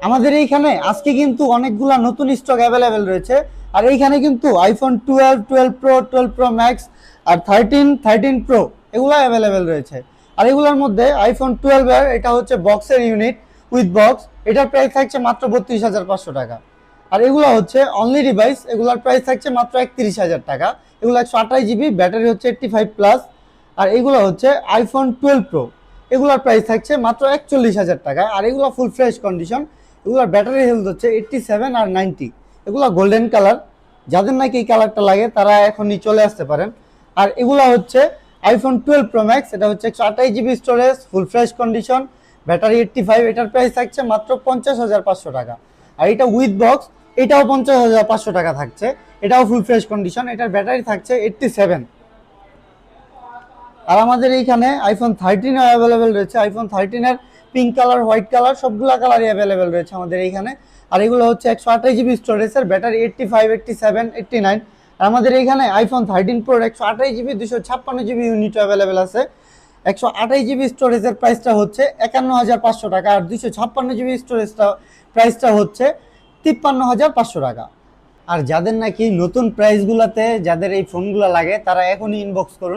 আমাদের এইখানে আজকে কিন্তু অনেকগুলা নতুন স্টক অ্যাভেলেবেল রয়েছে। আর এইখানে কিন্তু আইফোন 12, 12 প্রো, 12 প্রো ম্যাক্স আর 13, 13 প্রো এগুলো অ্যাভেলেবেল রয়েছে। আর এগুলোর মধ্যে আইফোন 12 এর এটা হচ্ছে বক্সের ইউনিট উইথ বক্স, এটার প্রাইস থাকছে মাত্র 32,500 টাকা। আর এগুলো হচ্ছে অনলি ডিভাইস, এগুলোর প্রাইস থাকছে মাত্র 31,000 টাকা। এগুলো 128 জিবি, ব্যাটারি হচ্ছে 85+। আর এগুলো হচ্ছে আইফোন 12 প্রো, এগুলোর প্রাইস থাকছে মাত্র 41,000 টাকা। আর এগুলো ফুল ফ্রেশ কন্ডিশন, এগুলোর ব্যাটারি হেলথ হচ্ছে 87 আর 90। এগুলো গোল্ডেন কালার, যাদের নাকি এই কালারটা লাগে তারা এখনই চলে আসতে পারেন। আর এগুলো হচ্ছে আইফোন 12 প্রো ম্যাক্স, এটা হচ্ছে 128 GB storage, full fresh condition, battery 85, এটার প্রাইস থাকছে মাত্র 50,500 টাকা। আর এটা উইথ বক্স, এটাও 50,500 টাকা থাকছে, এটাও ফুল ফ্রেশ কন্ডিশন, এটার ব্যাটারি থাকছে 87। আর আমাদের এইখানে আইফোন 13 অ্যাভেলেবেল রয়েছে। আইফোন 13 এর পিঙ্ক কালার, হোয়াইট কালার, সবগুলা কালারই অ্যাভেলেবেল রয়েছে আমাদের এইখানে। আর এগুলো হচ্ছে 128 জিবি স্টোরেজের, ব্যাটারি 85, 87, 89। আর আমাদের এইখানে iPhone 13 প্রোর 128 GB, 256 GB unit available আছে। 128 জিবি স্টোরেজের প্রাইসটা হচ্ছে 51,500 টাকা। আর 256 জিবি স্টোরেজটা প্রাইসটা হচ্ছে 53,500 টাকা। আর যাদের নাকি নতুন প্রাইসগুলোতে যাদের এই ফোনগুলো লাগে তারা এখনই ইনবক্স করুন।